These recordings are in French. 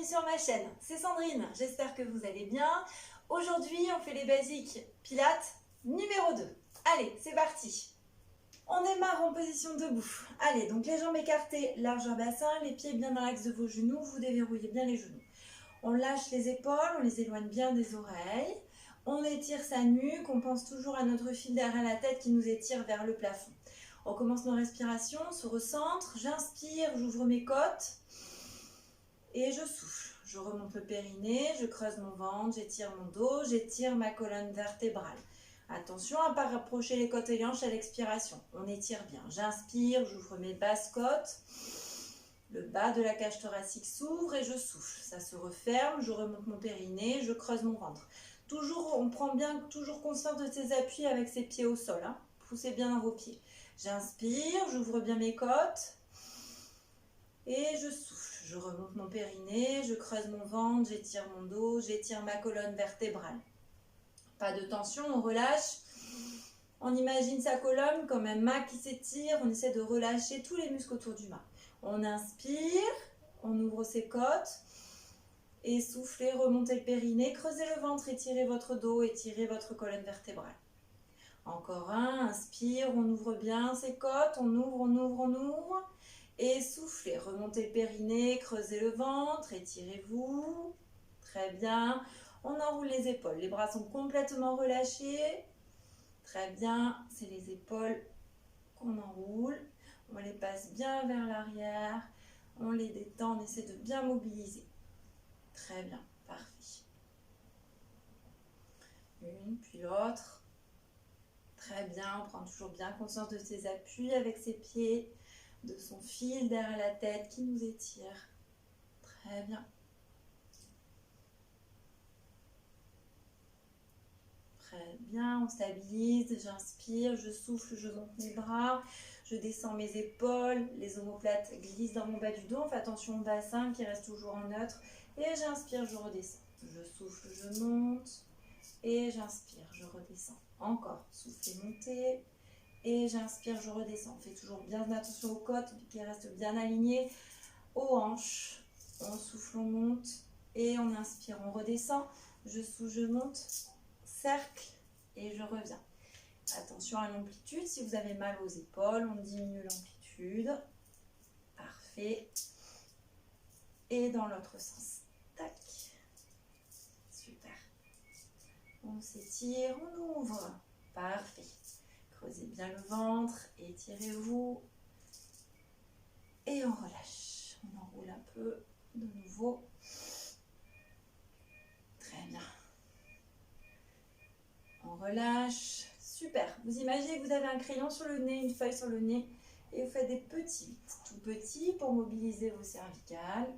bienvenue sur ma chaîne, c'est Sandrine, j'espère que vous allez bien. Aujourd'hui on fait les basiques pilates numéro 2. Allez, c'est parti. On démarre en position debout. Allez, donc les jambes écartées, largeur bassin, les pieds bien dans l'axe de vos genoux, vous déverrouillez bien les genoux. On lâche les épaules, on les éloigne bien des oreilles. On étire sa nuque, on pense toujours à notre fil derrière la tête qui nous étire vers le plafond. On commence nos respirations, on se recentre, j'inspire, j'ouvre mes côtes et je souffle. Je remonte le périnée, je creuse mon ventre, j'étire mon dos, j'étire ma colonne vertébrale. Attention à ne pas rapprocher les côtes et les hanches à l'expiration. On étire bien. J'inspire, j'ouvre mes basses côtes. Le bas de la cage thoracique s'ouvre et je souffle. Ça se referme, je remonte mon périnée, je creuse mon ventre. Toujours, on prend bien toujours conscience de ses appuis avec ses pieds au sol. Poussez bien dans vos pieds. J'inspire, j'ouvre bien mes côtes et je souffle. Je remonte mon périnée, je creuse mon ventre, j'étire mon dos, j'étire ma colonne vertébrale. Pas de tension, on relâche. On imagine sa colonne comme un mât qui s'étire. On essaie de relâcher tous les muscles autour du mât. On inspire, on ouvre ses côtes. Et soufflez, remontez le périnée, creusez le ventre, étirez votre dos, étirez votre colonne vertébrale. Encore un, inspire, on ouvre bien ses côtes, on ouvre, on ouvre, on ouvre. Et soufflez, remontez le périnée, creusez le ventre, étirez-vous. Très bien. On enroule les épaules, les bras sont complètement relâchés. Très bien, c'est les épaules qu'on enroule. On les passe bien vers l'arrière. On les détend, on essaie de bien mobiliser. Très bien, parfait. Une, puis l'autre. Très bien, on prend toujours bien conscience de ses appuis avec ses pieds, de son fil derrière la tête qui nous étire. Très bien. Très bien, on stabilise, j'inspire, je souffle, je monte mes bras, je descends mes épaules, les omoplates glissent dans mon bas du dos, on fait attention au bassin qui reste toujours en neutre, et j'inspire, je redescends. Je souffle, je monte, et j'inspire, je redescends. Encore, soufflez, montez, et j'inspire, je redescends. On fait toujours bien attention aux côtes qui restent bien alignées, aux hanches. On souffle, on monte, et on inspire, on redescend. Je souffle, je monte. Cercle et je reviens. Attention à l'amplitude, si vous avez mal aux épaules, on diminue l'amplitude. Parfait. Et dans l'autre sens. Tac. Super. On s'étire, on ouvre. Parfait. Creusez bien le ventre, étirez-vous. Et on relâche. On enroule un peu de nouveau. Très bien. On relâche. Super. Vous imaginez que vous avez un crayon sur le nez, une feuille sur le nez et vous faites des petits, tout petits pour mobiliser vos cervicales.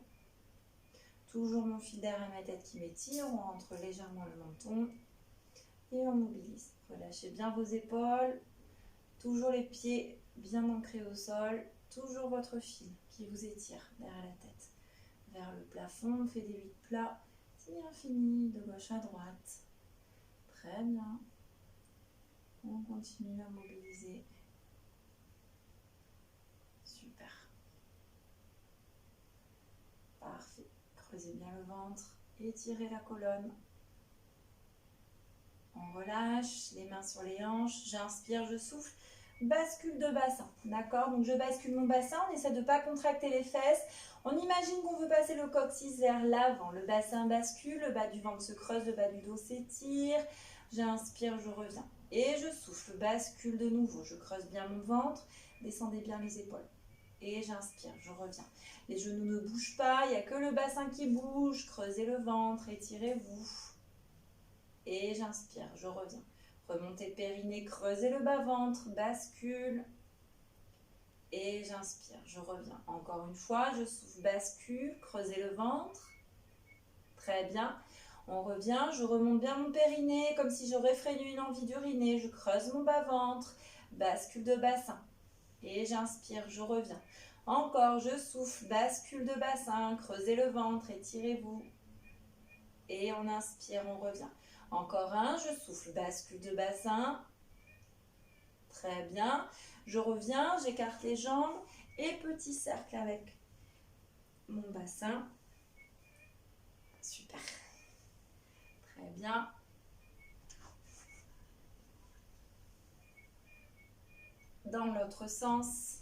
Toujours mon fil derrière ma tête qui m'étire. On rentre légèrement le menton et on mobilise. Relâchez bien vos épaules. Toujours les pieds bien ancrés au sol. Toujours votre fil qui vous étire derrière la tête. Vers le plafond, on fait des 8 plats. C'est infini de gauche à droite. Très bien. On continue à mobiliser. Super. Parfait. Creusez bien le ventre. Étirez la colonne. On relâche. Les mains sur les hanches. J'inspire, je souffle. Bascule de bassin. D'accord? Donc je bascule mon bassin. On essaie de ne pas contracter les fesses. On imagine qu'on veut passer le coccyx vers l'avant. Le bassin bascule. Le bas du ventre se creuse. Le bas du dos s'étire. J'inspire, je reviens. Et je souffle, bascule de nouveau. Je creuse bien mon ventre, descendez bien les épaules. Et j'inspire, je reviens. Les genoux ne bougent pas, il n'y a que le bassin qui bouge. Creusez le ventre, étirez-vous. Et j'inspire, je reviens. Remontez le périnée, creusez le bas-ventre, bascule. Et j'inspire, je reviens. Encore une fois, je souffle, bascule, creusez le ventre. Très bien. On revient, je remonte bien mon périnée comme si j'aurais freiné une envie d'uriner. Je creuse mon bas-ventre, bascule de bassin. Et j'inspire, je reviens. Encore, je souffle, bascule de bassin, creusez le ventre, étirez-vous. Et on inspire, on revient. Encore un, je souffle, bascule de bassin. Très bien. Je reviens, j'écarte les jambes et petit cercle avec mon bassin. Super. Très bien. Dans l'autre sens.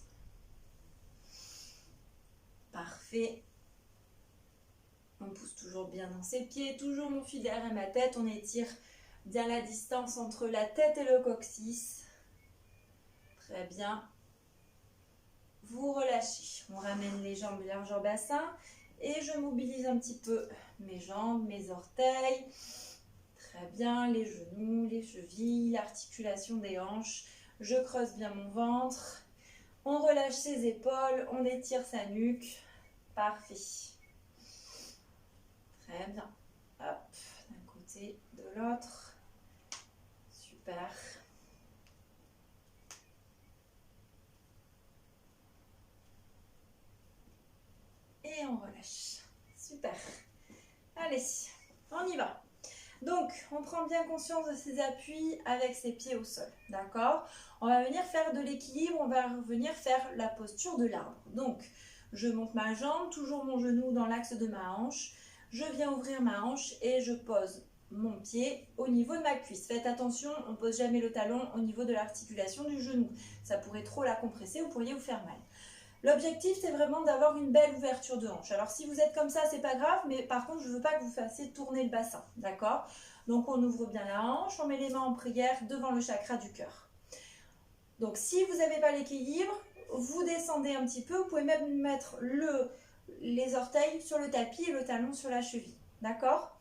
Parfait. On pousse toujours bien dans ses pieds, toujours mon fil derrière ma tête. On étire bien la distance entre la tête et le coccyx. Très bien. Vous relâchez. On ramène les jambes largeur bassin et je mobilise un petit peu mes jambes, mes orteils. Très bien, les genoux, les chevilles, l'articulation des hanches. Je creuse bien mon ventre. On relâche ses épaules, on étire sa nuque. Parfait. Très bien. Hop, d'un côté, de l'autre. Super. Et on relâche. Super. Allez, on y va. Donc, on prend bien conscience de ses appuis avec ses pieds au sol. D'accord? On va venir faire de l'équilibre, on va venir faire la posture de l'arbre. Donc, je monte ma jambe, toujours mon genou dans l'axe de ma hanche. Je viens ouvrir ma hanche et je pose mon pied au niveau de ma cuisse. Faites attention, on ne pose jamais le talon au niveau de l'articulation du genou. Ça pourrait trop la compresser, vous pourriez vous faire mal. L'objectif, c'est vraiment d'avoir une belle ouverture de hanche. Alors, si vous êtes comme ça, c'est pas grave, mais par contre, je ne veux pas que vous fassiez tourner le bassin, d'accord? Donc, on ouvre bien la hanche, on met les mains en prière devant le chakra du cœur. Donc, si vous n'avez pas l'équilibre, vous descendez un petit peu. Vous pouvez même mettre les orteils sur le tapis et le talon sur la cheville, d'accord?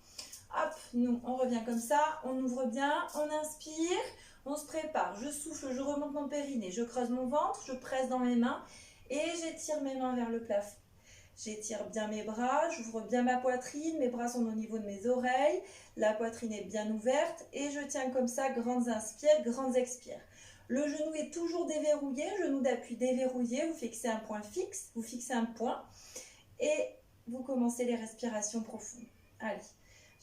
Hop, nous, on revient comme ça, on ouvre bien, on inspire, on se prépare. Je souffle, je remonte mon périnée, je creuse mon ventre, je presse dans mes mains. Et j'étire mes mains vers le plafond. J'étire bien mes bras, j'ouvre bien ma poitrine, mes bras sont au niveau de mes oreilles, la poitrine est bien ouverte et je tiens comme ça, grandes inspires, grandes expires. Le genou est toujours déverrouillé, genou d'appui déverrouillé, vous fixez un point fixe, vous fixez un point et vous commencez les respirations profondes. Allez,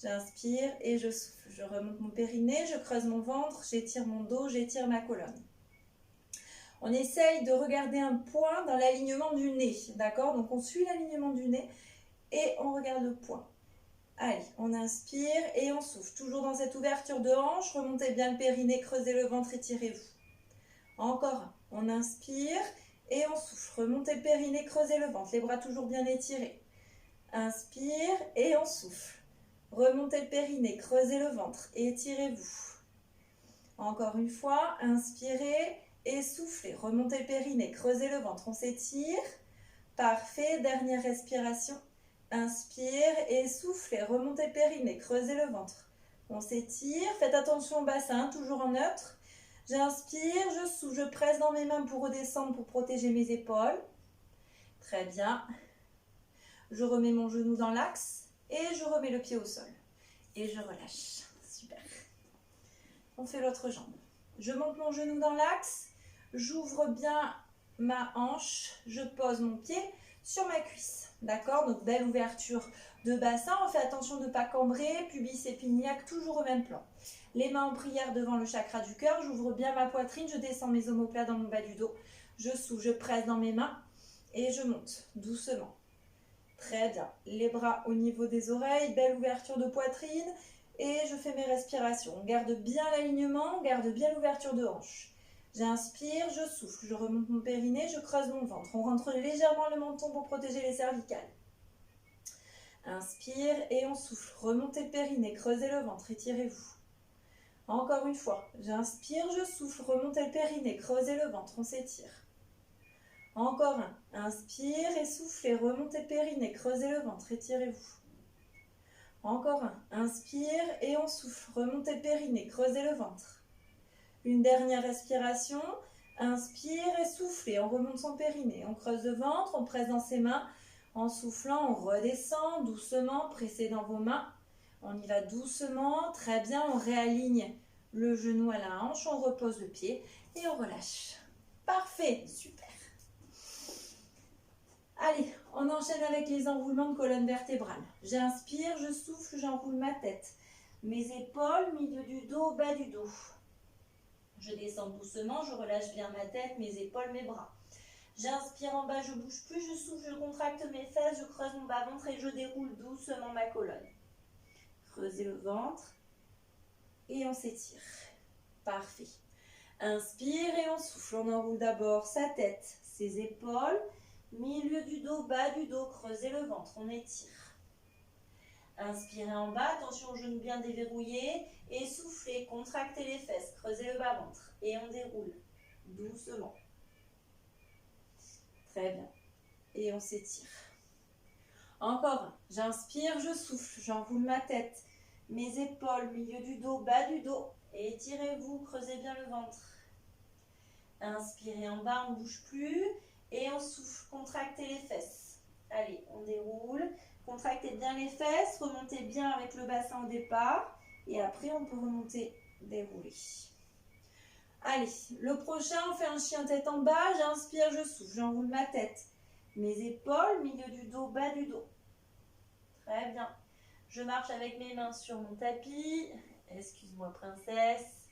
j'inspire et je souffle, je remonte mon périnée, je creuse mon ventre, j'étire mon dos, j'étire ma colonne. On essaye de regarder un point dans l'alignement du nez, d'accord? Donc on suit l'alignement du nez et on regarde le point. Allez, on inspire et on souffle. Toujours dans cette ouverture de hanche, remontez bien le périnée, creusez le ventre, étirez-vous. Encore un, on inspire et on souffle. Remontez le périnée, creusez le ventre, les bras toujours bien étirés. Inspire et on souffle. Remontez le périnée, creusez le ventre, étirez-vous. Encore une fois, inspirez. Et soufflez, remontez le périnée, creusez le ventre, on s'étire. Parfait, dernière respiration. Inspire et soufflez, remontez le périnée, creusez le ventre. On s'étire, faites attention au bassin, toujours en neutre. J'inspire, je souffle, je presse dans mes mains pour redescendre, pour protéger mes épaules. Très bien. Je remets mon genou dans l'axe et je remets le pied au sol. Et je relâche. Super. On fait l'autre jambe. Je monte mon genou dans l'axe. J'ouvre bien ma hanche, je pose mon pied sur ma cuisse, d'accord? Donc belle ouverture de bassin, on fait attention de ne pas cambrer, pubis épiniaque, toujours au même plan. Les mains en prière devant le chakra du cœur, j'ouvre bien ma poitrine, je descends mes omoplates dans mon bas du dos, je souffle, je presse dans mes mains et je monte doucement. Très bien, les bras au niveau des oreilles, belle ouverture de poitrine et je fais mes respirations. On garde bien l'alignement, on garde bien l'ouverture de hanche. J'inspire, je souffle, je remonte mon périnée, je creuse mon ventre. On rentre légèrement le menton pour protéger les cervicales. Inspire et on souffle. Remontez le périnée, creusez le ventre, étirez-vous. Encore une fois, j'inspire, je souffle, remontez le périnée, creusez le ventre, on s'étire. Encore un, inspire et soufflez, remontez le périnée, creusez le ventre, étirez-vous. Encore un, inspire et on souffle, remontez le périnée, creusez le ventre. Une dernière respiration, inspire et soufflez, on remonte son périnée, on creuse le ventre, on presse dans ses mains, en soufflant, on redescend doucement, pressez dans vos mains, on y va doucement, très bien, on réaligne le genou à la hanche, on repose le pied et on relâche. Parfait, super. Allez, on enchaîne avec les enroulements de colonne vertébrale. J'inspire, je souffle, j'enroule ma tête, mes épaules, milieu du dos, bas du dos. Je descends doucement, je relâche bien ma tête, mes épaules, mes bras. J'inspire en bas, je ne bouge plus, je souffle, je contracte mes fesses, je creuse mon bas-ventre et je déroule doucement ma colonne. creusez le ventre et on s'étire. Parfait. Inspire et on souffle. On enroule d'abord sa tête, ses épaules, milieu du dos, bas du dos, creusez le ventre, on étire. Inspirez en bas, attention aux genoux bien déverrouillés et soufflez, contractez les fesses, creusez le bas-ventre et on déroule doucement. Très bien. Et on s'étire. Encore un. J'inspire, je souffle, j'enroule ma tête, mes épaules, milieu du dos, bas du dos. Et étirez-vous, creusez bien le ventre. Inspirez en bas, on ne bouge plus. Et on souffle, contractez les fesses. Allez, on déroule. Contractez bien les fesses, remontez bien avec le bassin au départ. Et après, on peut remonter, dérouler. Allez, le prochain, on fait un chien tête en bas. J'inspire, je souffle, j'enroule ma tête. Mes épaules, milieu du dos, bas du dos. Très bien. Je marche avec mes mains sur mon tapis. Excuse-moi, princesse.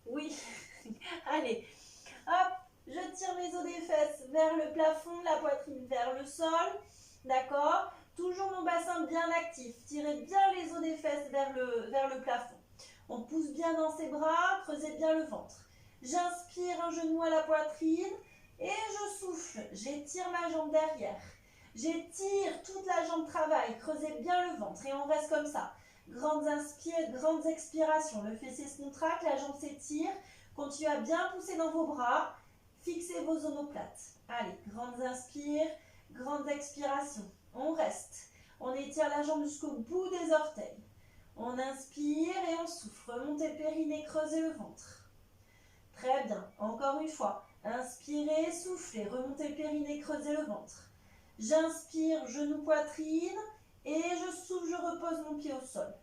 Oui. Allez. Hop. Je tire mes os des fesses vers le plafond, la poitrine vers le sol. D'accord. Toujours mon bassin bien actif. Tirez bien les os des fesses vers le plafond. On pousse bien dans ses bras. Creusez bien le ventre. J'inspire un genou à la poitrine. Et je souffle. J'étire ma jambe derrière. J'étire toute la jambe travail. Creusez bien le ventre. Et on reste comme ça. Grandes inspirations, grandes expirations. Le fessier se contracte, la jambe s'étire. Continuez à bien pousser dans vos bras. Fixez vos omoplates. Allez, grandes inspires, grandes expirations. On reste. On étire la jambe jusqu'au bout des orteils. On inspire et on souffle. Remontez le périnée, creusez le ventre. Très bien. Encore une fois. Inspirez, soufflez. Remontez le périnée, creusez le ventre. J'inspire, genou, poitrine. Et je souffle, je repose mon pied au sol.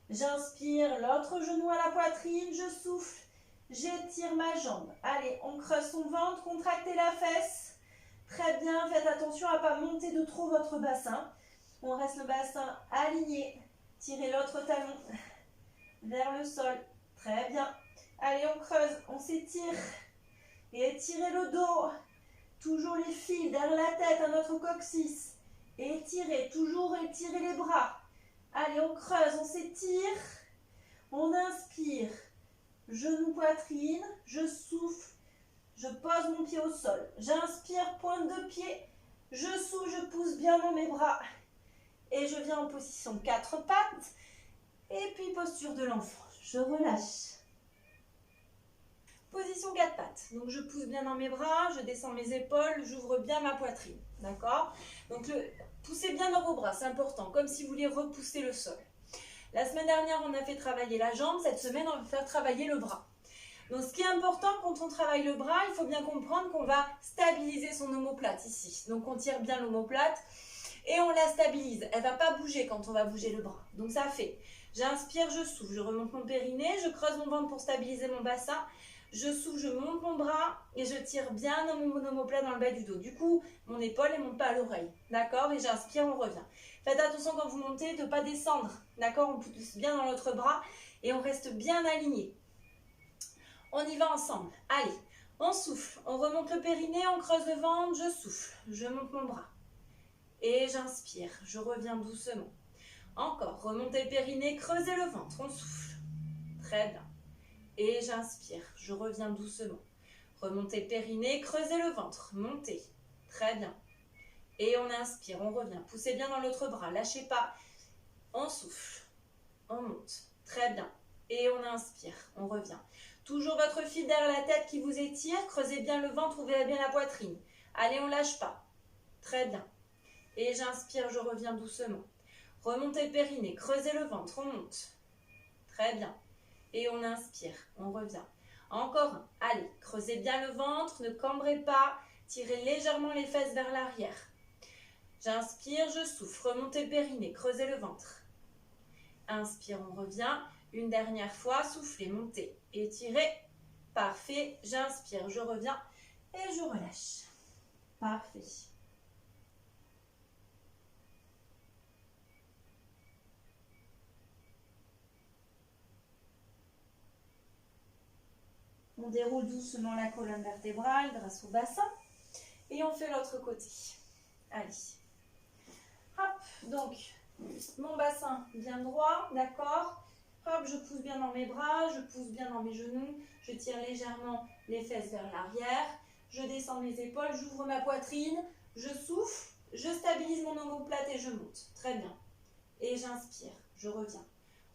J'inspire, l'autre genou à la poitrine. Je souffle. J'étire ma jambe. Allez, on creuse son ventre, contractez la fesse. Très bien, faites attention à ne pas monter de trop votre bassin. On reste le bassin aligné. Tirez l'autre talon vers le sol. Très bien. Allez, on creuse, on s'étire. Et étirez le dos. Toujours les fils derrière la tête à notre coccyx. Étirez, toujours étirez les bras. Allez, on creuse, on s'étire. On inspire. Genou, poitrine, je souffle, je pose mon pied au sol. J'inspire, pointe de pied, je souffle, je pousse bien dans mes bras. Et je viens en position 4 pattes. Et puis posture de l'enfant, je relâche. Position 4 pattes. Donc je pousse bien dans mes bras, je descends mes épaules, j'ouvre bien ma poitrine. D'accord? Donc poussez bien dans vos bras, c'est important, comme si vous vouliez repousser le sol. La semaine dernière, on a fait travailler la jambe. Cette semaine, on va faire travailler le bras. Donc, ce qui est important quand on travaille le bras, il faut bien comprendre qu'on va stabiliser son omoplate ici. Donc, on tire bien l'omoplate et on la stabilise. Elle ne va pas bouger quand on va bouger le bras. Donc, ça fait, j'inspire, je souffle, je remonte mon périnée, je creuse mon ventre pour stabiliser mon bassin. Je souffle, je monte mon bras et je tire bien dans mon omoplate dans le bas du dos. Du coup, mon épaule ne monte pas à l'oreille. D'accord? Et j'inspire, on revient. Faites attention quand vous montez de ne pas descendre. D'accord? On pousse bien dans notre bras et on reste bien aligné. On y va ensemble. Allez, on souffle. On remonte le périnée, on creuse le ventre, je souffle. Je monte mon bras. Et j'inspire. Je reviens doucement. Encore. Remontez le périnée, creusez le ventre. On souffle. Très bien. Et j'inspire, je reviens doucement. Remontez le périnée, creusez le ventre, montez. Très bien. Et on inspire, on revient. Poussez bien dans l'autre bras, lâchez pas. On souffle, on monte. Très bien. Et on inspire, on revient. Toujours votre fil derrière la tête qui vous étire. Creusez bien le ventre, ouvrez bien la poitrine. Allez, on lâche pas. Très bien. Et j'inspire, je reviens doucement. Remontez le périnée, creusez le ventre, on monte. Très bien. Et on inspire, on revient. Encore un. Allez, creusez bien le ventre, ne cambrez pas. Tirez légèrement les fesses vers l'arrière. J'inspire, je souffle. Remontez le périnée, creusez le ventre. Inspire, on revient. Une dernière fois, soufflez, montez. Étirez. Parfait. J'inspire, je reviens et je relâche. Parfait. On déroule doucement la colonne vertébrale grâce au bassin. Et on fait l'autre côté. Allez. Hop. Donc, Mon bassin bien droit, d'accord. Hop, je pousse bien dans mes bras, je pousse bien dans mes genoux, je tire légèrement les fesses vers l'arrière, je descends mes épaules, j'ouvre ma poitrine, je souffle, je stabilise mon omoplate et je monte. Très bien. Et j'inspire, je reviens.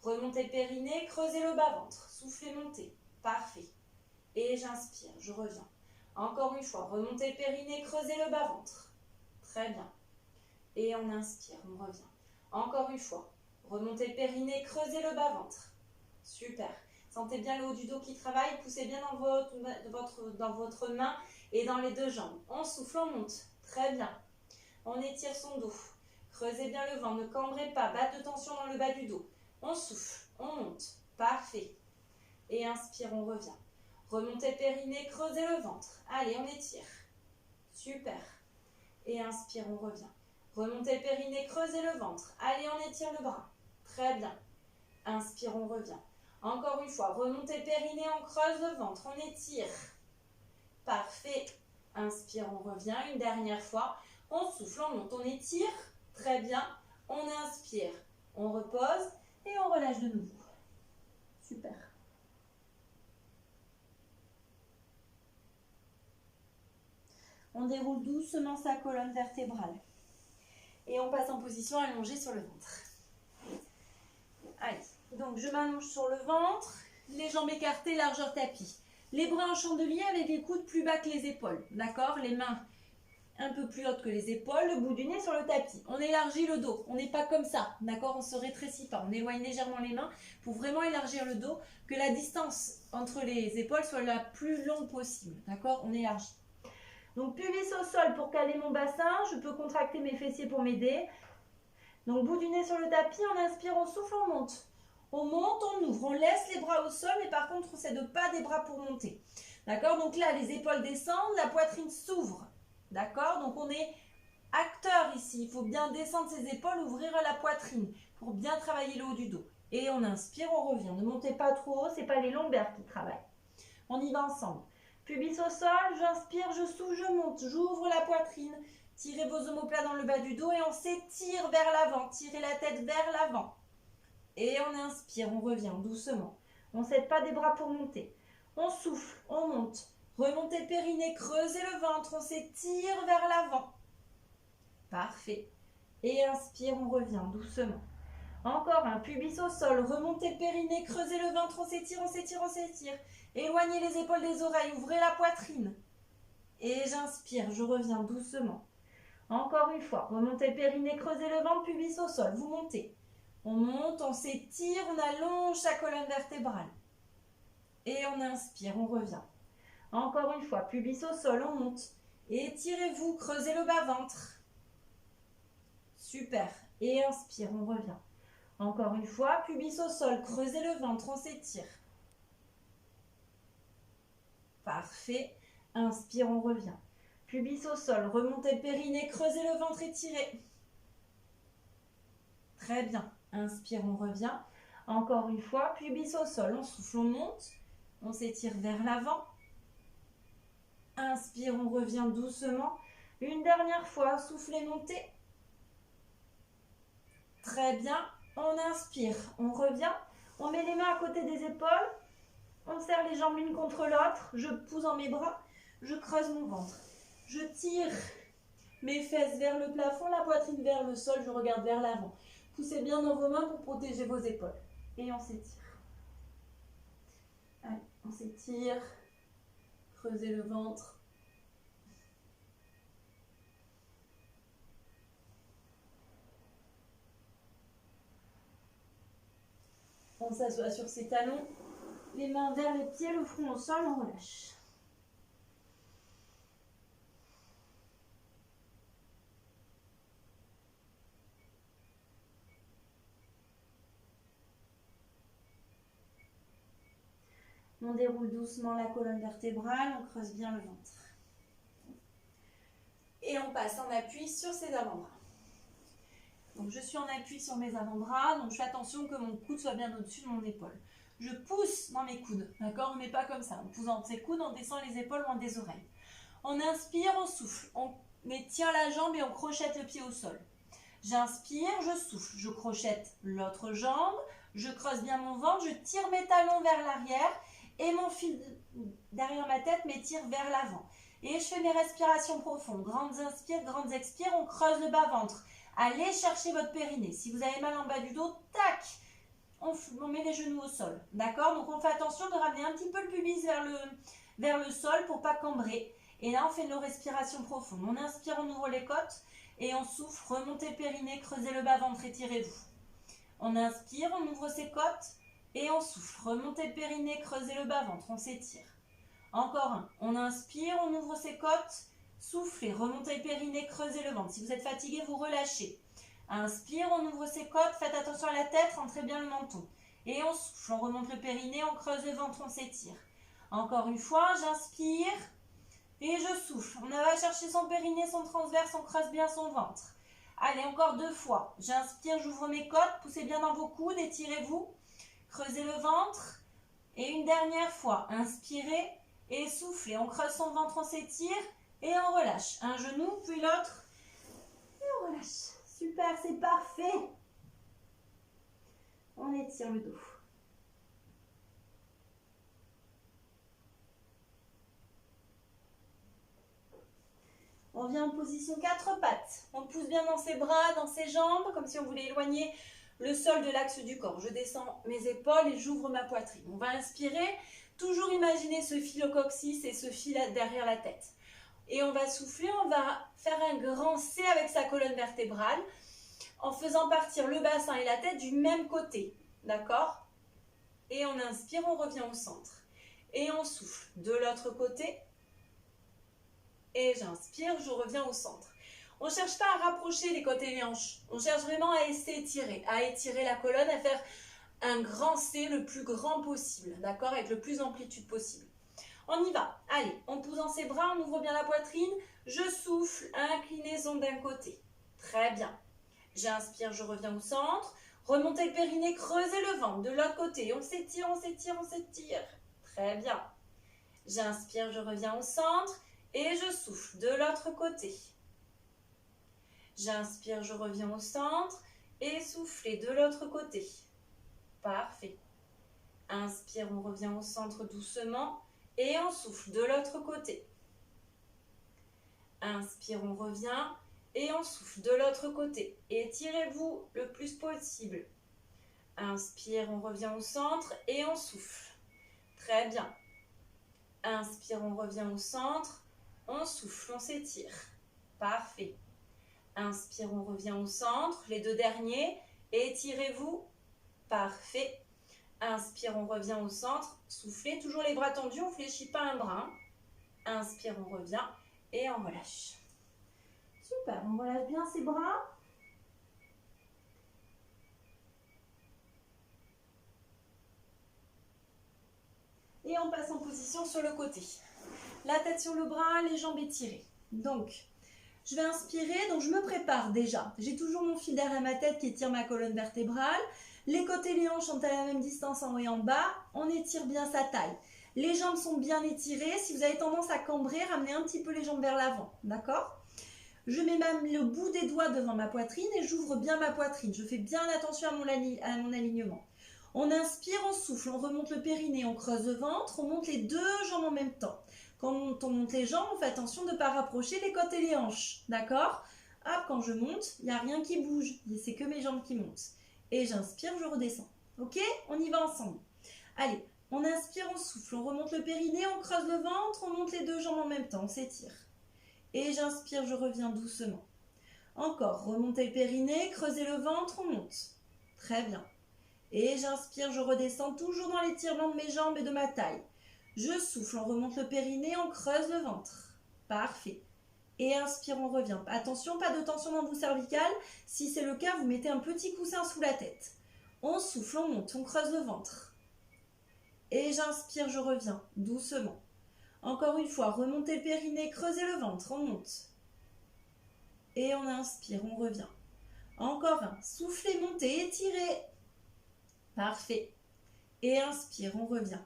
Remontez le périnée, creusez le bas-ventre, soufflez, montez. Parfait. Et j'inspire, je reviens. Encore une fois, remontez le périnée, creusez le bas-ventre. Très bien. Et on inspire, on revient. Encore une fois, remontez le périnée, creusez le bas-ventre. Super. Sentez bien le haut du dos qui travaille, poussez bien dans votre main et dans les deux jambes. On souffle, on monte. Très bien. On étire son dos. Creusez bien le ventre, ne cambrez pas, bas de tension dans le bas du dos. On souffle, on monte. Parfait. Et inspire, on revient. Remontez le périnée, creusez le ventre. Allez, on étire. Super. Et inspire, on revient. Remontez le périnée, creusez le ventre. Allez, on étire le bras. Très bien. Inspire, on revient. Encore une fois, remontez le périnée, on creuse le ventre, on étire. Parfait. Inspire, on revient. Une dernière fois. On souffle, on monte, on étire. Très bien. On inspire, on repose et on relâche de nouveau. Super. On déroule doucement sa colonne vertébrale. Et on passe en position allongée sur le ventre. Allez, donc je m'allonge sur le ventre, les jambes écartées, largeur tapis. Les bras en chandelier avec les coudes plus bas que les épaules, d'accord? Les mains un peu plus hautes que les épaules, le bout du nez sur le tapis. On élargit le dos, on n'est pas comme ça, d'accord? On ne se rétrécit pas, on éloigne légèrement les mains pour vraiment élargir le dos, que la distance entre les épaules soit la plus longue possible, d'accord? On élargit. Donc pubis au sol pour caler mon bassin, je peux contracter mes fessiers pour m'aider. Donc bout du nez sur le tapis, on inspire, on souffle, on monte. On monte, on ouvre, on laisse les bras au sol, mais par contre on ne cède pas des bras pour monter. D'accord? Donc là, les épaules descendent, la poitrine s'ouvre. D'accord? Donc on est acteur ici. Il faut bien descendre ses épaules, ouvrir la poitrine pour bien travailler le haut du dos. Et on inspire, on revient. Ne montez pas trop haut, ce n'est pas les lombaires qui travaillent. On y va ensemble. Pubis au sol, j'inspire, je souffle, je monte. J'ouvre la poitrine. Tirez vos omoplates dans le bas du dos et on s'étire vers l'avant. Tirez la tête vers l'avant. Et on inspire, on revient doucement. On ne cède pas des bras pour monter. On souffle, on monte. Remontez le périnée, creusez le ventre, on s'étire vers l'avant. Parfait. Et inspire, on revient doucement. Encore un, pubis au sol, remontez le périnée, creusez le ventre, on s'étire, on s'étire, on s'étire. Éloignez les épaules des oreilles, ouvrez la poitrine. Et j'inspire, je reviens doucement. Encore une fois, remontez le périnée, creusez le ventre, pubis au sol, vous montez. On monte, on s'étire, on allonge sa colonne vertébrale. Et on inspire, on revient. Encore une fois, pubis au sol, on monte. Étirez-vous, creusez le bas-ventre. Super. Et inspire, on revient. Encore une fois, pubis au sol, creusez le ventre, on s'étire. Parfait. Inspire, on revient. Pubis au sol, remontez le périnée, creusez le ventre, étirez. Très bien. Inspire, on revient. Encore une fois, pubis au sol, on souffle, on monte. On s'étire vers l'avant. Inspire, on revient doucement. Une dernière fois, soufflez, montez. Très bien. On inspire, on revient. On met les mains à côté des épaules. On serre les jambes l'une contre l'autre. Je pousse dans mes bras. Je creuse mon ventre. Je tire mes fesses vers le plafond, la poitrine vers le sol. Je regarde vers l'avant. Poussez bien dans vos mains pour protéger vos épaules. Et on s'étire. Allez, on s'étire. Creusez le ventre. On s'assoit sur ses talons. Les mains vers les pieds, le front au sol, on relâche. On déroule doucement la colonne vertébrale, on creuse bien le ventre. Et on passe en appui sur ses avant-bras. Donc je suis en appui sur mes avant-bras, donc je fais attention que mon coude soit bien au-dessus de mon épaule. Je pousse dans mes coudes, d'accord? On n'est pas comme ça. On pousse dans ses coudes, on descend les épaules loin des oreilles. On inspire, on souffle, on étire la jambe et on crochette le pied au sol. J'inspire, je souffle, je crochette l'autre jambe, je creuse bien mon ventre, je tire mes talons vers l'arrière et mon fil derrière ma tête m'étire vers l'avant. Et je fais mes respirations profondes, grandes inspires, grandes expires, on creuse le bas-ventre. Allez chercher votre périnée. Si vous avez mal en bas du dos, tac, on met les genoux au sol. D'accord? Donc on fait attention de ramener un petit peu le pubis vers le sol pour ne pas cambrer. Et là, on fait nos respirations profondes. On inspire, on ouvre les côtes et on souffle. Remontez le périnée, creusez le bas-ventre, étirez-vous. On inspire, on ouvre ses côtes et on souffle. Remontez le périnée, creusez le bas-ventre, on s'étire. Encore un. On inspire, on ouvre ses côtes, soufflez, remontez le périnée, creusez le ventre. Si vous êtes fatigué, vous relâchez. Inspire, on ouvre ses côtes, faites attention à la tête, rentrez bien le menton. Et on souffle, on remonte le périnée, on creuse le ventre, on s'étire. Encore une fois, j'inspire et je souffle. On va chercher son périnée, son transverse, on creuse bien son ventre. Allez, encore 2 fois. J'inspire, j'ouvre mes côtes, poussez bien dans vos coudes, étirez-vous. Creusez le ventre. Et une dernière fois, inspirez et soufflez. On creuse son ventre, on s'étire et on relâche. Un genou, puis l'autre. Et on relâche. Super, c'est parfait. On étire le dos. On vient en position 4 pattes. On pousse bien dans ses bras, dans ses jambes, comme si on voulait éloigner le sol de l'axe du corps. Je descends mes épaules et j'ouvre ma poitrine. On va inspirer. Toujours imaginer ce fil au coccyx et ce fil derrière la tête. Et on va souffler, on va faire un grand C avec sa colonne vertébrale en faisant partir le bassin et la tête du même côté. D'accord? Et on inspire, on revient au centre. Et on souffle de l'autre côté. Et j'inspire, je reviens au centre. On ne cherche pas à rapprocher les côtés et les hanches. On cherche vraiment à s'étirer, à étirer la colonne, à faire un grand C le plus grand possible, d'accord? Avec le plus d'amplitude possible. On y va. Allez, on pousse dans ses bras, on ouvre bien la poitrine. Je souffle, inclinaison d'un côté. Très bien. J'inspire, je reviens au centre. Remontez le périnée, creusez le ventre. De l'autre côté, on s'étire, on s'étire, on s'étire. Très bien. J'inspire, je reviens au centre. Et je souffle de l'autre côté. J'inspire, je reviens au centre. Et soufflez de l'autre côté. Parfait. Inspire, on revient au centre doucement. Et on souffle de l'autre côté. Inspire, on revient. Et on souffle de l'autre côté. Étirez-vous le plus possible. Inspire, on revient au centre. Et on souffle. Très bien. Inspire, on revient au centre. On souffle, on s'étire. Parfait. Inspire, on revient au centre. Les 2 derniers. Étirez-vous. Parfait. Inspire, on revient au centre. Soufflez, toujours les bras tendus, on ne fléchit pas un bras. Inspire, on revient et on relâche. Super, on relâche bien ses bras. Et on passe en position sur le côté. La tête sur le bras, les jambes étirées. Donc, je vais inspirer, donc je me prépare déjà. J'ai toujours mon fil derrière ma tête qui étire ma colonne vertébrale. Les côtés et les hanches sont à la même distance en haut et en bas. On étire bien sa taille. Les jambes sont bien étirées. Si vous avez tendance à cambrer, ramenez un petit peu les jambes vers l'avant. D'accord? Je mets même le bout des doigts devant ma poitrine et j'ouvre bien ma poitrine. Je fais bien attention à mon alignement. On inspire, on souffle, on remonte le périnée, on creuse le ventre, on monte les 2 jambes en même temps. Quand on monte les jambes, on fait attention de ne pas rapprocher les côtes et les hanches. D'accord? Hop, quand je monte, il n'y a rien qui bouge. C'est que mes jambes qui montent. Et j'inspire, je redescends. Ok? On y va ensemble. Allez, on inspire, on souffle, on remonte le périnée, on creuse le ventre, on monte les 2 jambes en même temps, on s'étire. Et j'inspire, je reviens doucement. Encore, remontez le périnée, creusez le ventre, on monte. Très bien. Et j'inspire, je redescends toujours dans l'étirement de mes jambes et de ma taille. Je souffle, on remonte le périnée, on creuse le ventre. Parfait. Et inspire, on revient. Attention, pas de tension dans le bout cervical. Si c'est le cas, vous mettez un petit coussin sous la tête. On souffle, on monte, on creuse le ventre. Et j'inspire, je reviens, doucement. Encore une fois, remontez le périnée, creusez le ventre, on monte. Et on inspire, on revient. Encore un. Soufflez, montez, étirez. Parfait. Et inspire, on revient.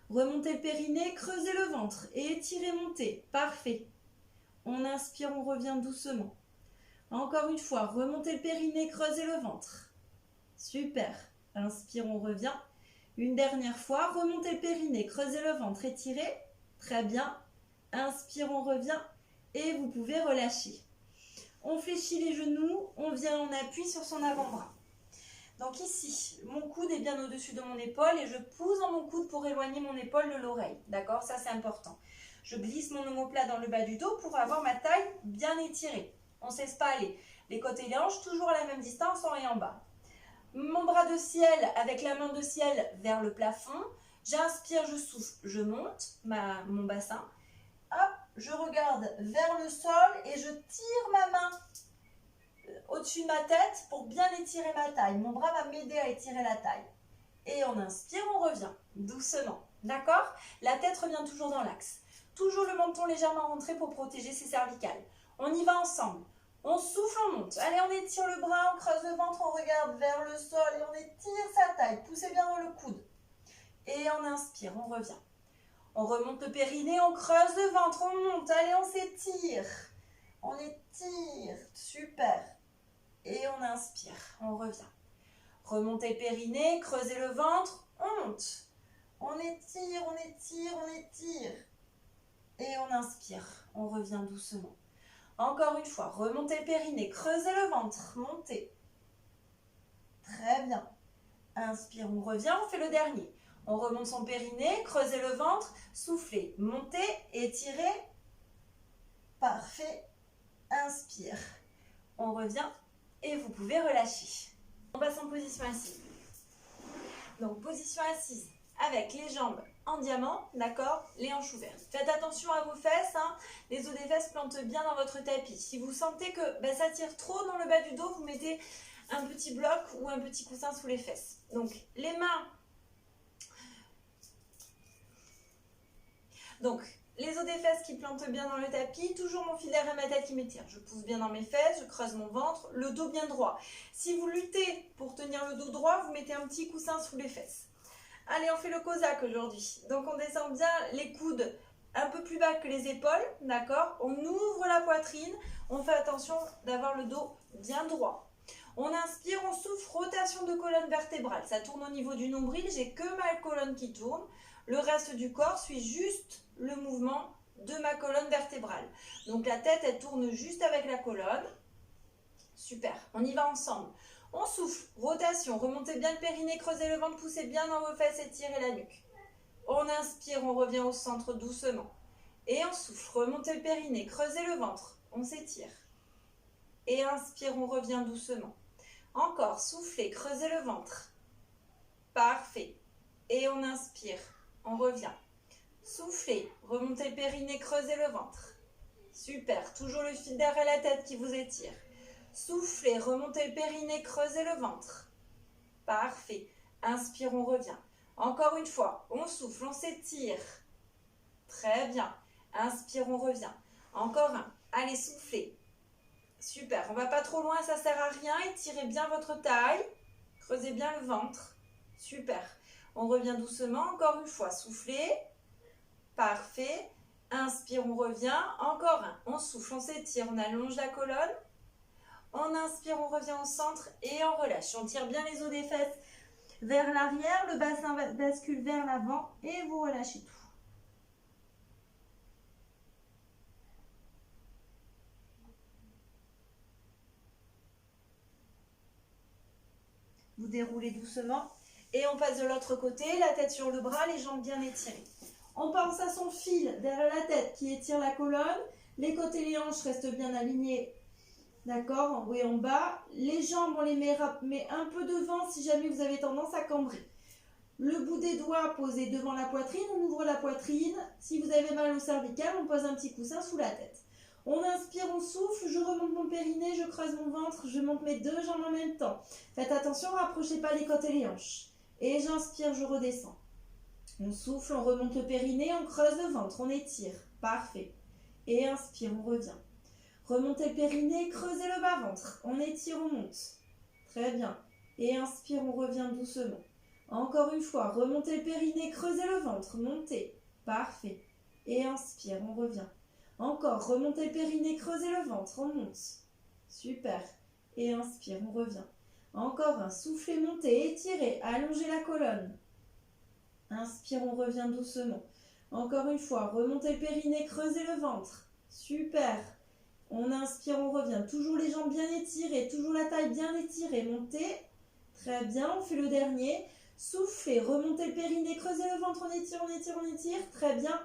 Remontez le périnée, creusez le ventre et étirez, montez. Parfait. On inspire, on revient doucement. Encore une fois, remontez le périnée, creusez le ventre. Super. Inspire, on revient. Une dernière fois, remontez le périnée, creusez le ventre, étirez. Très bien. Inspire, on revient. Et vous pouvez relâcher. On fléchit les genoux, on vient en appui sur son avant-bras. Donc ici, mon coude est bien au-dessus de mon épaule et je pousse dans mon coude pour éloigner mon épaule de l'oreille. D'accord? Ça, c'est important. Je glisse mon omoplate dans le bas du dos pour avoir ma taille bien étirée. On ne cesse pas aller. Les côtés et les hanches, toujours à la même distance, en haut et en bas. Mon bras de ciel avec la main de ciel vers le plafond. J'inspire, je souffle, je monte mon bassin. Hop, je regarde vers le sol et je tire ma main au-dessus de ma tête pour bien étirer ma taille. Mon bras va m'aider à étirer la taille. Et on inspire, on revient doucement. D'accord? La tête revient toujours dans l'axe. Toujours le menton légèrement rentré pour protéger ses cervicales. On y va ensemble. On souffle, on monte. Allez, on étire le bras, on creuse le ventre, on regarde vers le sol et on étire sa taille. Poussez bien dans le coude. Et on inspire, on revient. On remonte le périnée, on creuse le ventre, on monte. Allez, on s'étire. On étire. Super. Et on inspire, on revient. Remontez le périnée, creusez le ventre, on monte. On étire, on étire, on étire. Et on inspire, on revient doucement. Encore une fois, remontez le périnée, creusez le ventre, montez. Très bien. Inspire, on revient, on fait le dernier. On remonte son périnée, creusez le ventre, soufflez, montez, étirez. Parfait. Inspire. On revient et vous pouvez relâcher. On passe en position assise. Donc, position assise avec les jambes en diamant, d'accord, les hanches ouvertes. Faites attention à vos fesses, hein. Les os des fesses plantent bien dans votre tapis. Si vous sentez que ça tire trop dans le bas du dos, vous mettez un petit bloc ou un petit coussin sous les fesses. Donc, les mains. Donc, les os des fesses qui plantent bien dans le tapis, toujours mon fil d'air à ma tête qui m'étire. Je pousse bien dans mes fesses, je creuse mon ventre, le dos bien droit. Si vous luttez pour tenir le dos droit, vous mettez un petit coussin sous les fesses. Allez, on fait le Cosaque aujourd'hui. Donc, on descend bien les coudes un peu plus bas que les épaules, d'accord? On ouvre la poitrine, on fait attention d'avoir le dos bien droit. On inspire, on souffle, rotation de colonne vertébrale. Ça tourne au niveau du nombril, j'ai que ma colonne qui tourne. Le reste du corps suit juste le mouvement de ma colonne vertébrale. Donc la tête, elle tourne juste avec la colonne. Super, on y va ensemble. On souffle, rotation, remontez bien le périnée, creusez le ventre, poussez bien dans vos fesses, étirez la nuque. On inspire, on revient au centre doucement. Et on souffle, remontez le périnée, creusez le ventre, on s'étire. Et inspire, on revient doucement. Encore, soufflez, creusez le ventre. Parfait. Et on inspire, on revient. Soufflez, remontez le périnée, creusez le ventre. Super, toujours le fil d'air à la tête qui vous étire. Soufflez, remontez le périnée, creusez le ventre. Parfait. Inspire, on revient. Encore une fois, on souffle, on s'étire. Très bien. Inspire, on revient. Encore un. Allez, soufflez. Super, on ne va pas trop loin, ça ne sert à rien. Étirez bien votre taille. Creusez bien le ventre. Super. On revient doucement, encore une fois. Soufflez. Parfait. Inspire, on revient. Encore un. On souffle, on s'étire, on allonge la colonne. On inspire, on revient au centre et on relâche. On tire bien les os des fesses vers l'arrière. Le bassin bascule vers l'avant et vous relâchez tout. Vous déroulez doucement et on passe de l'autre côté, la tête sur le bras, les jambes bien étirées. On pense à son fil derrière la tête qui étire la colonne. Les côtés et les hanches restent bien alignés. D'accord, en haut et en bas. Les jambes, on les met un peu devant si jamais vous avez tendance à cambrer. Le bout des doigts posé devant la poitrine, on ouvre la poitrine. Si vous avez mal au cervical, on pose un petit coussin sous la tête. On inspire, on souffle, je remonte mon périnée, je creuse mon ventre, je monte mes deux jambes en même temps. Faites attention, rapprochez pas les côtes et les hanches. Et j'inspire, je redescends. On souffle, on remonte le périnée, on creuse le ventre, on étire. Parfait. Et inspire, on revient. Remontez le périnée, creusez le bas-ventre. On étire, on monte. Très bien. Et inspire, on revient doucement. Encore une fois, remontez le périnée, creusez le ventre, montez. Parfait. Et inspire, on revient. Encore, remontez le périnée, creusez le ventre, on monte. Super. Et inspire, on revient. Encore un, soufflez, montez, étirez, allongez la colonne. Inspire, on revient doucement. Encore une fois, remontez le périnée, creusez le ventre. Super. On inspire, on revient. Toujours les jambes bien étirées, toujours la taille bien étirée. Montez. Très bien, on fait le dernier. Soufflez, remontez le périnée, creusez le ventre, on étire, on étire, on étire. Très bien.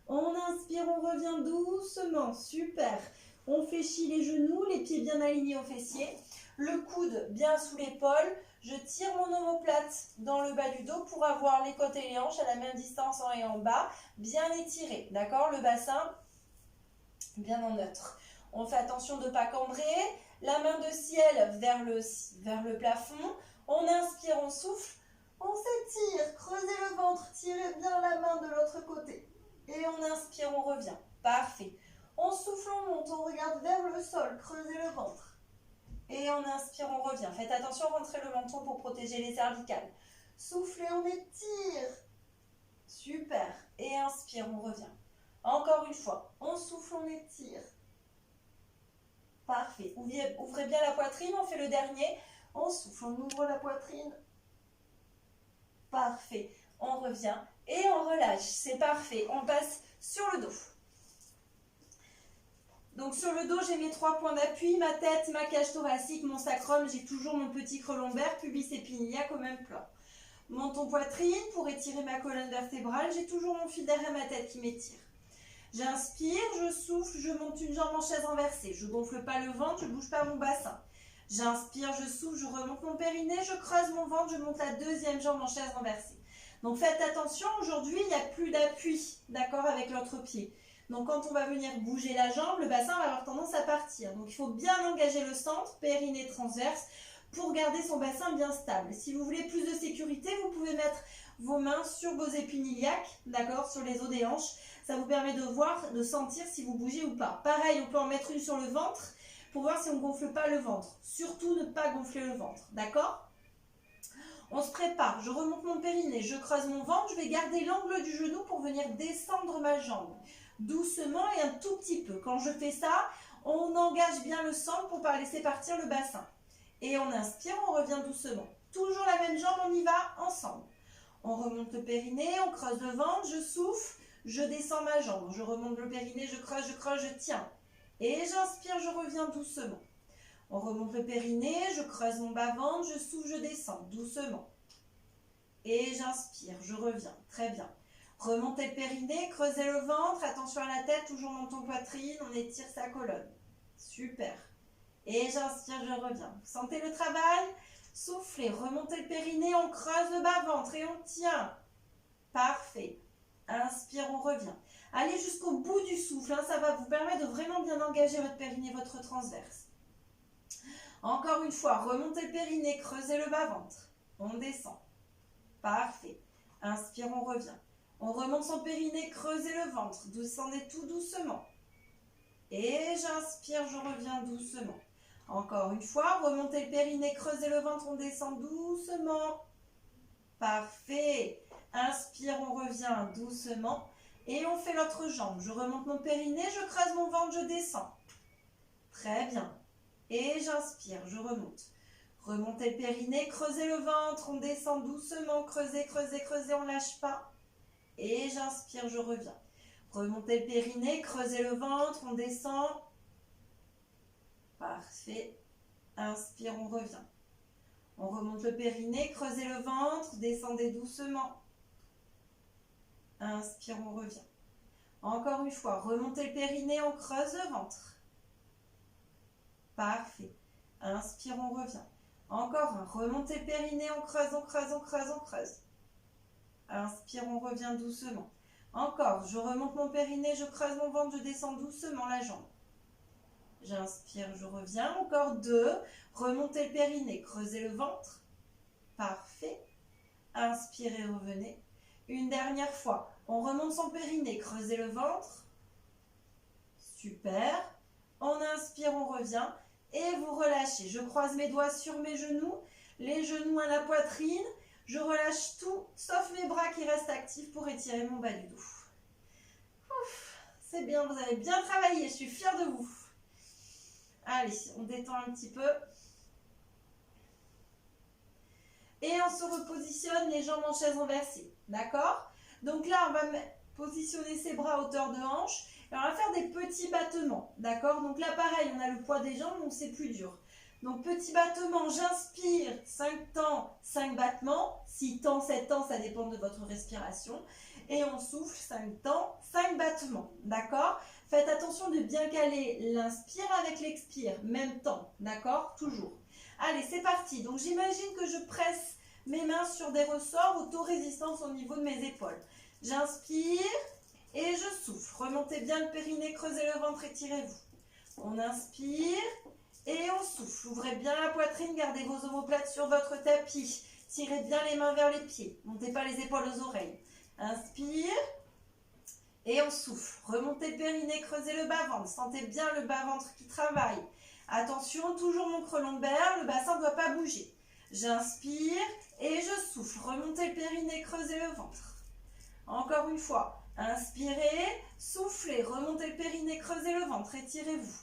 On inspire, on revient doucement. Super. On fléchit les genoux, les pieds bien alignés aux fessiers. Le coude bien sous l'épaule. Je tire mon omoplate dans le bas du dos pour avoir les côtes et les hanches à la même distance en haut et en bas. Bien étiré, d'accord? Le bassin bien en neutre. On fait attention de ne pas cambrer. La main de ciel vers le plafond. On inspire, on souffle. On s'étire, creusez le ventre, tirez bien la main de l'autre côté. Et on inspire, on revient. Parfait. On souffle, on monte, on regarde vers le sol, creusez le ventre. Et on inspire, on revient. Faites attention, rentrez le menton pour protéger les cervicales. Soufflez, on étire. Super. Et inspire, on revient. Encore une fois. On souffle, on étire. Parfait. Ouvrez bien la poitrine, on fait le dernier. On souffle, on ouvre la poitrine. Parfait. On revient et on relâche. C'est parfait. On passe sur le dos. Donc sur le dos, j'ai mes 3 points d'appui, ma tête, ma cage thoracique, mon sacrum, j'ai toujours mon petit creux lombaire, pubis épiniaque au même plan. Menton poitrine, pour étirer ma colonne vertébrale, j'ai toujours mon fil derrière ma tête qui m'étire. J'inspire, je souffle, je monte une jambe en chaise renversée. Je ne gonfle pas le ventre, je ne bouge pas mon bassin. J'inspire, je souffle, je remonte mon périnée, je creuse mon ventre, je monte la deuxième jambe en chaise renversée. Donc faites attention, aujourd'hui, il n'y a plus d'appui, d'accord, avec l'autre pied. Donc quand on va venir bouger la jambe, le bassin va avoir tendance à partir. Donc il faut bien engager le centre, périnée transverse, pour garder son bassin bien stable. Si vous voulez plus de sécurité, vous pouvez mettre vos mains sur vos épines iliaques, d'accord, sur les os des hanches. Ça vous permet de voir, de sentir si vous bougez ou pas. Pareil, on peut en mettre une sur le ventre pour voir si on ne gonfle pas le ventre. Surtout ne pas gonfler le ventre, d'accord? On se prépare, je remonte mon périnée, je creuse mon ventre, je vais garder l'angle du genou pour venir descendre ma jambe. Doucement et un tout petit peu. Quand je fais ça, on engage bien le centre pour ne pas laisser partir le bassin. Et on inspire, on revient doucement. Toujours la même jambe, on y va ensemble. On remonte le périnée, on creuse le ventre, je souffle, je descends ma jambe. Je remonte le périnée, je creuse, je tiens. Et j'inspire, je reviens doucement. On remonte le périnée, je creuse mon bas-ventre, je souffle, je descends doucement. Et j'inspire, je reviens. Très bien. Remontez le périnée, creusez le ventre, attention à la tête, toujours menton poitrine, on étire sa colonne. Super. Et j'inspire, je reviens. Vous sentez le travail? Soufflez, remontez le périnée, on creuse le bas-ventre et on tient. Parfait. Inspire, on revient. Allez jusqu'au bout du souffle, hein, ça va vous permettre de vraiment bien engager votre périnée, votre transverse. Encore une fois, remontez le périnée, creusez le bas-ventre. On descend. Parfait. Inspire, on revient. On remonte son périnée, creusez le ventre. Descendez tout doucement. Et j'inspire, je reviens doucement. Encore une fois, remontez le périnée, creusez le ventre, on descend doucement. Parfait. Inspire, on revient doucement. Et on fait l'autre jambe. Je remonte mon périnée, je creuse mon ventre, je descends. Très bien. Et j'inspire, je remonte. Remontez le périnée, creusez le ventre, on descend doucement. Creusez, creusez, creusez, on ne lâche pas. Et j'inspire, je reviens. Remontez le périnée, creusez le ventre, on descend. Parfait. Inspire, on revient. On remonte le périnée, creusez le ventre, descendez doucement. Inspire, on revient. Encore une fois, remontez le périnée, on creuse le ventre. Parfait. Inspire, on revient. Encore un. Remontez le périnée, on creuse, on creuse, on creuse, on creuse. Inspire, on revient doucement. Encore, je remonte mon périnée, je creuse mon ventre, je descends doucement la jambe. J'inspire, je reviens. Encore 2. Remontez le périnée, creusez le ventre. Parfait. Inspirez, revenez. Une dernière fois. On remonte son périnée, creusez le ventre. Super. On inspire, on revient. Et vous relâchez. Je croise mes doigts sur mes genoux. Les genoux à la poitrine. Je relâche tout, sauf mes bras qui restent actifs pour étirer mon bas du dos. C'est bien, vous avez bien travaillé. Je suis fière de vous. Allez, on détend un petit peu. Et on se repositionne les jambes en chaise renversée. D'accord? Donc là, on va positionner ses bras à hauteur de hanche. Et on va faire des petits battements. D'accord? Donc là, pareil, on a le poids des jambes, donc c'est plus dur. Donc petit battement, j'inspire, 5 temps, 5 battements. 6 temps, 7 temps, ça dépend de votre respiration. Et on souffle, 5 temps, 5 battements. D'accord? Faites attention de bien caler l'inspire avec l'expire, même temps. D'accord? Toujours. Allez, c'est parti. Donc, j'imagine que je presse mes mains sur des ressorts, auto-résistance au niveau de mes épaules. J'inspire et je souffle. Remontez bien le périnée, creusez le ventre, étirez-vous. On inspire et on souffle. Ouvrez bien la poitrine, gardez vos omoplates sur votre tapis. Tirez bien les mains vers les pieds. Montez pas les épaules aux oreilles. Inspire et on souffle. Remontez le périnée, creusez le bas-ventre. Sentez bien le bas-ventre qui travaille. Attention, toujours mon creux lombaire, le bassin ne doit pas bouger. J'inspire et je souffle. Remontez le périnée, creusez le ventre. Encore une fois, inspirez, soufflez, remontez le périnée, creusez le ventre, étirez-vous.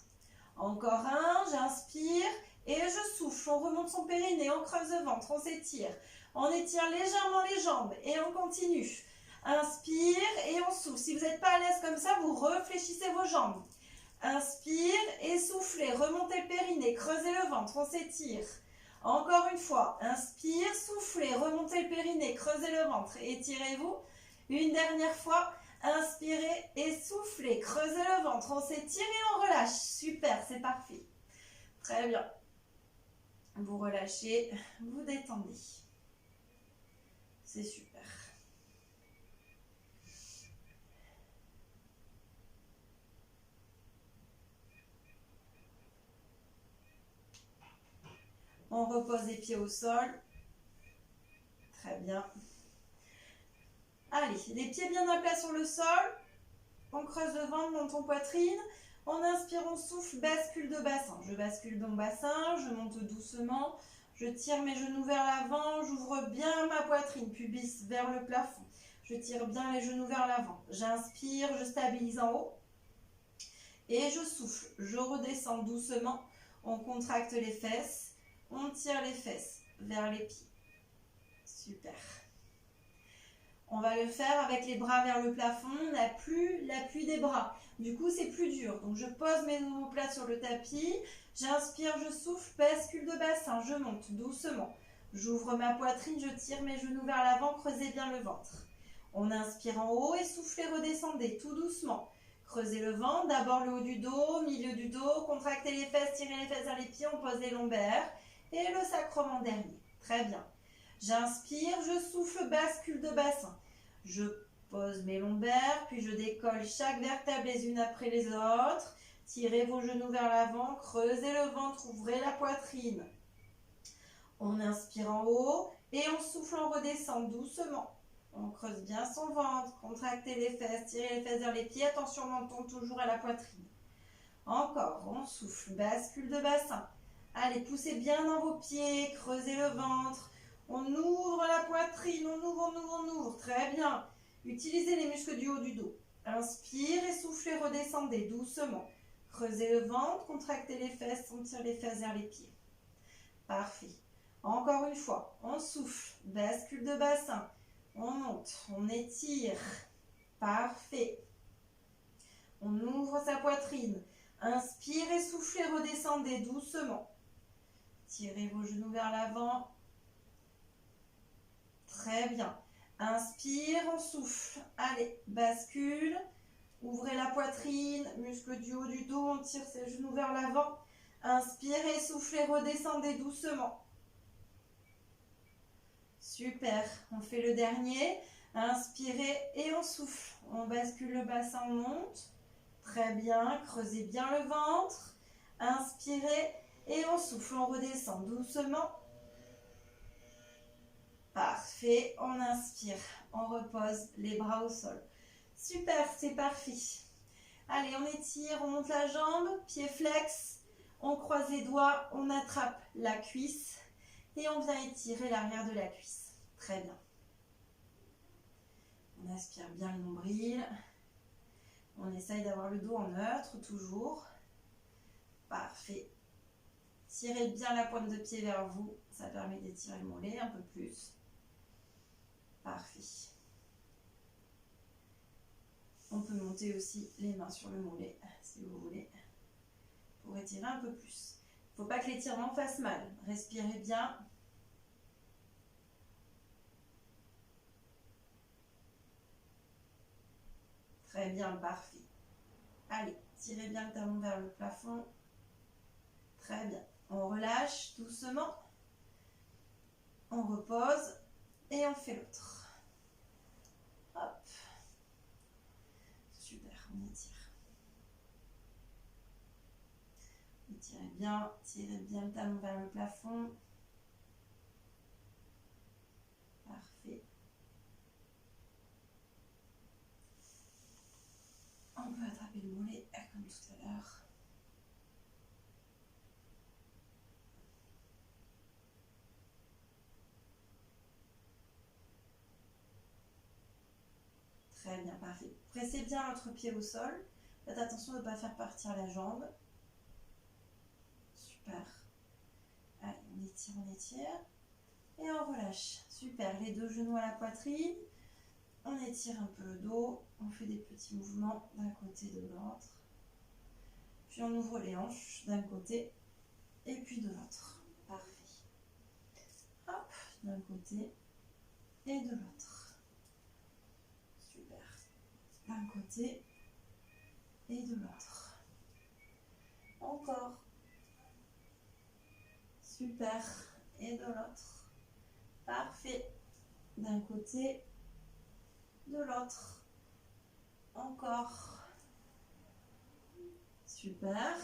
Encore un, j'inspire et je souffle. On remonte son périnée, on creuse le ventre, on s'étire. On étire légèrement les jambes et on continue. Inspire et on souffle. Si vous n'êtes pas à l'aise comme ça, vous réfléchissez vos jambes. Inspire et soufflez, remontez le périnée, creusez le ventre, on s'étire. Encore une fois, inspire, soufflez, remontez le périnée, creusez le ventre, étirez-vous. Une dernière fois, inspirez et soufflez, creusez le ventre, on s'étire et on relâche. Super, c'est parfait. Très bien. Vous relâchez, vous détendez. C'est super. On repose les pieds au sol. Très bien. Allez, les pieds bien à plat sur le sol. On creuse le ventre, monte en poitrine. On inspire, on souffle, bascule de bassin. Je bascule dans le bassin, je monte doucement. Je tire mes genoux vers l'avant, j'ouvre bien ma poitrine, pubis vers le plafond. Je tire bien les genoux vers l'avant. J'inspire, je stabilise en haut. Et je souffle, je redescends doucement. On contracte les fesses. On tire les fesses vers les pieds. Super. On va le faire avec les bras vers le plafond. On n'a plus l'appui des bras. Du coup, c'est plus dur. Donc, je pose mes omoplates sur le tapis. J'inspire, je souffle, bascule de bassin. Je monte doucement. J'ouvre ma poitrine, je tire mes genoux vers l'avant. Creusez bien le ventre. On inspire en haut et soufflez, redescendez tout doucement. Creusez le ventre. D'abord le haut du dos, milieu du dos. Contractez les fesses, tirez les fesses vers les pieds. On pose les lombaires. Et le sacrum en dernier. Très bien. J'inspire, je souffle, bascule de bassin. Je pose mes lombaires, puis je décolle chaque vertèbre les unes après les autres. Tirez vos genoux vers l'avant, creusez le ventre, ouvrez la poitrine. On inspire en haut et on souffle, on redescend doucement. On creuse bien son ventre, contractez les fesses, tirez les fesses vers les pieds. Attention, menton toujours à la poitrine. Encore, on souffle, bascule de bassin. Allez, poussez bien dans vos pieds, creusez le ventre. On ouvre la poitrine, on ouvre, on ouvre, on ouvre. Très bien. Utilisez les muscles du haut du dos. Inspire et soufflez, redescendez doucement. Creusez le ventre, contractez les fesses, on tire les fesses vers les pieds. Parfait. Encore une fois, on souffle, bascule de bassin. On monte, on étire. Parfait. On ouvre sa poitrine. Inspire et soufflez, redescendez doucement. Tirez vos genoux vers l'avant. Très bien. Inspire, on souffle. Allez, bascule. Ouvrez la poitrine, muscle du haut du dos, on tire ses genoux vers l'avant. Inspirez, soufflez, redescendez doucement. Super. On fait le dernier. Inspirez et on souffle. On bascule le bassin, on monte. Très bien. Creusez bien le ventre. Inspirez et on souffle. On redescend doucement. Parfait. On inspire. On repose les bras au sol. Super, c'est parfait. Allez, on étire, on monte la jambe, pied flex. On croise les doigts, on attrape la cuisse et on vient étirer l'arrière de la cuisse. Très bien. On aspire bien le nombril. On essaye d'avoir le dos en neutre, toujours. Parfait. tirez bien la pointe de pied vers vous. Ça permet d'étirer le mollet un peu plus. Parfait. On peut monter aussi les mains sur le mollet, si vous voulez, pour étirer un peu plus. Il ne faut pas que l'étirement fasse mal. Respirez bien. Très bien, parfait. Allez, tirez bien le talon vers le plafond. Très bien. On relâche doucement. On repose et on fait l'autre. Hop. Super, on étire. Tirez bien le talon vers le plafond. Parfait. On peut attraper le mollet comme tout à l'heure. Très bien, parfait. Pressez bien l'autre pied au sol. Faites attention de ne pas faire partir la jambe. Super. Allez, on étire. Et on relâche. Super, les deux genoux à la poitrine. On étire un peu le dos. On fait des petits mouvements d'un côté de l'autre. Puis on ouvre les hanches d'un côté et puis de l'autre. Parfait. Hop, d'un côté et de l'autre. Super. D'un côté et de l'autre. Encore. Super. Et de l'autre. Parfait. D'un côté, de l'autre. Encore. Super.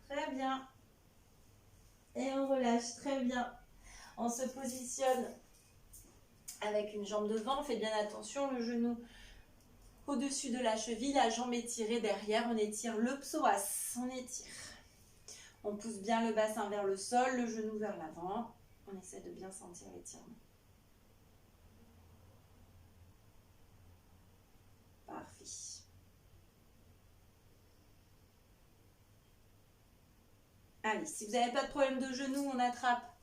Très bien. Et on relâche. Très bien. On se positionne avec une jambe devant. Faites bien attention, le genou au-dessus de la cheville, la jambe étirée derrière. On étire le psoas. On étire. On pousse bien le bassin vers le sol, le genou vers l'avant. On essaie de bien sentir l'étirement. Parfait. Allez, si vous n'avez pas de problème de genou, on attrape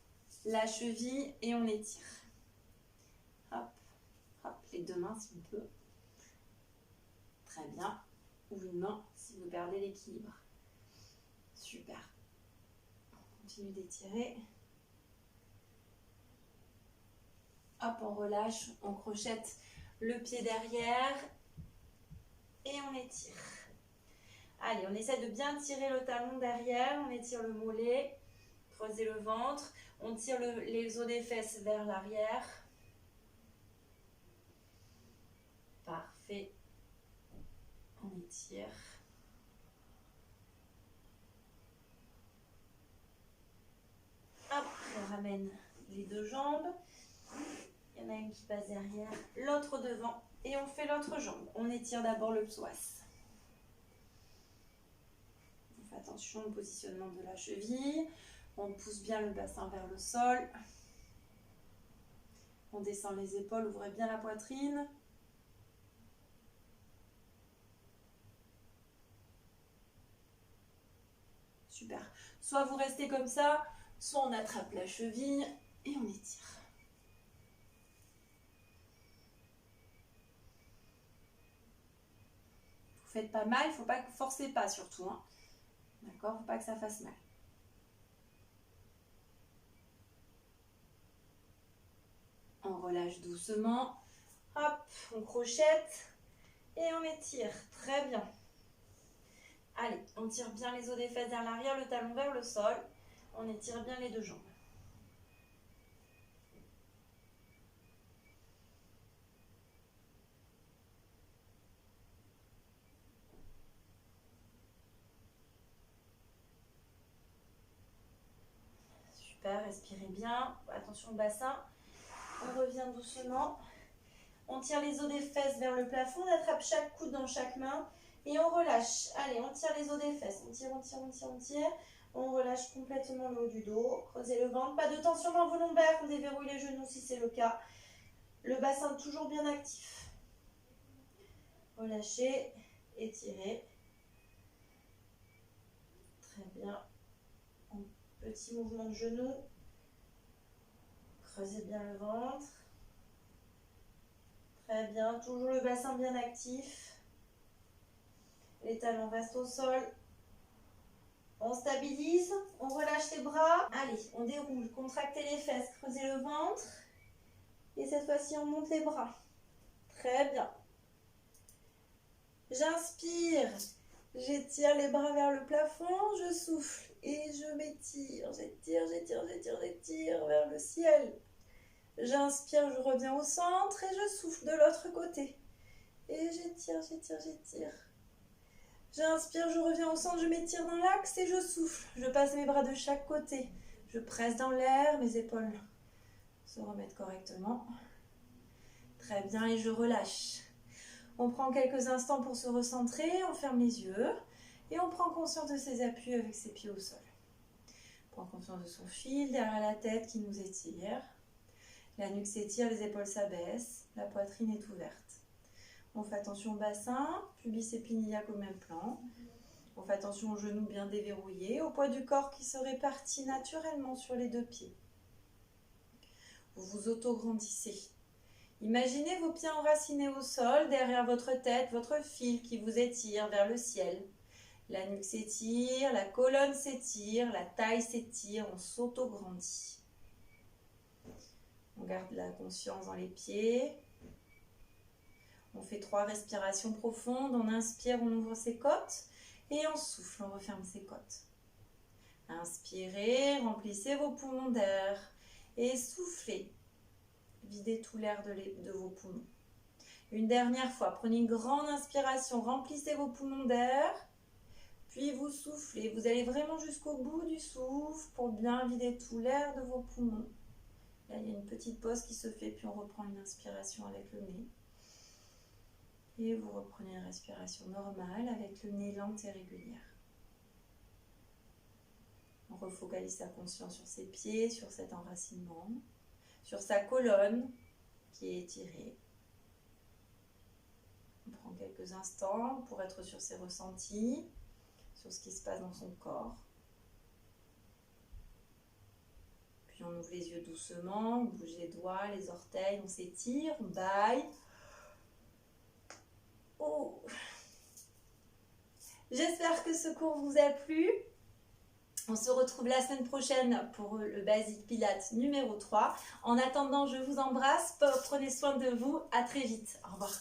la cheville et on étire. Hop, hop, les deux mains si on peut. Très bien. Ou une main si vous perdez l'équilibre. Super. On continue d'étirer. Hop, on relâche, on crochette le pied derrière et on étire. Allez, on essaie de bien tirer le talon derrière, on étire le mollet, creusez le ventre, on tire les os des fesses vers l'arrière. Parfait. On étire. Hop, on ramène les deux jambes. Il y en a une qui passe derrière, l'autre devant et on fait l'autre jambe. On étire d'abord le psoas. On fait attention au positionnement de la cheville. On pousse bien le bassin vers le sol. On descend les épaules, ouvrez bien la poitrine. Super. Soit vous restez comme ça, soit on attrape la cheville et on étire. Vous faites pas mal, il ne faut pas que vous forcez pas surtout. Hein. D'accord, il ne faut pas que ça fasse mal. On relâche doucement. Hop, on crochette et on étire. Très bien. Allez, on tire bien les os des fesses vers l'arrière, le talon vers le sol. On étire bien les deux jambes. Super, respirez bien. Attention au bassin. On revient doucement. On tire les os des fesses vers le plafond. On attrape chaque coude dans chaque main. Et on relâche. Allez, on tire les os des fesses. On tire, on tire, on tire, on tire. On relâche complètement le haut du dos. Creusez le ventre. Pas de tension dans vos lombaires. On déverrouille les genoux si c'est le cas. Le bassin toujours bien actif. Relâchez. Étirez. Très bien. Petit mouvement de genou. Creusez bien le ventre. Très bien, toujours le bassin bien actif. Les talons restent au sol. On stabilise, on relâche les bras. Allez, on déroule, contractez les fesses, creusez le ventre. Et cette fois-ci, on monte les bras. Très bien. J'inspire, j'étire les bras vers le plafond, je souffle et je m'étire. J'étire vers le ciel. J'inspire, je reviens au centre et je souffle de l'autre côté. Et j'étire. J'inspire, je reviens au centre, je m'étire dans l'axe et je souffle. Je passe mes bras de chaque côté. Je presse dans l'air, mes épaules se remettent correctement. Très bien, et je relâche. On prend quelques instants pour se recentrer, on ferme les yeux et on prend conscience de ses appuis avec ses pieds au sol. On prend conscience de son fil derrière la tête qui nous étire. La nuque s'étire, les épaules s'abaissent, la poitrine est ouverte. On fait attention au bassin, pubis et pinilla au même plan. On fait attention aux genoux bien déverrouillés, au poids du corps qui se répartit naturellement sur les deux pieds. Vous vous auto-grandissez. Imaginez vos pieds enracinés au sol, derrière votre tête, votre fil qui vous étire vers le ciel. La nuque s'étire, la colonne s'étire, la taille s'étire, on s'auto-grandit. On garde la conscience dans les pieds. On fait 3 respirations profondes. On inspire, on ouvre ses côtes. Et on souffle, on referme ses côtes. Inspirez, remplissez vos poumons d'air. Et soufflez. Videz tout l'air de vos poumons. Une dernière fois, prenez une grande inspiration. Remplissez vos poumons d'air. Puis vous soufflez. Vous allez vraiment jusqu'au bout du souffle pour bien vider tout l'air de vos poumons. Là, il y a une petite pause qui se fait, puis on reprend une inspiration avec le nez. Et vous reprenez une respiration normale avec le nez lente et régulière. On refocalise sa conscience sur ses pieds, sur cet enracinement, sur sa colonne qui est étirée. On prend quelques instants pour être sur ses ressentis, sur ce qui se passe dans son corps. Puis on ouvre les yeux doucement, on bouge les doigts, les orteils, on s'étire, on baille. Oh. J'espère que ce cours vous a plu. On se retrouve la semaine prochaine pour le Basic Pilates numéro 3. En attendant, je vous embrasse. Prenez soin de vous. À très vite. Au revoir.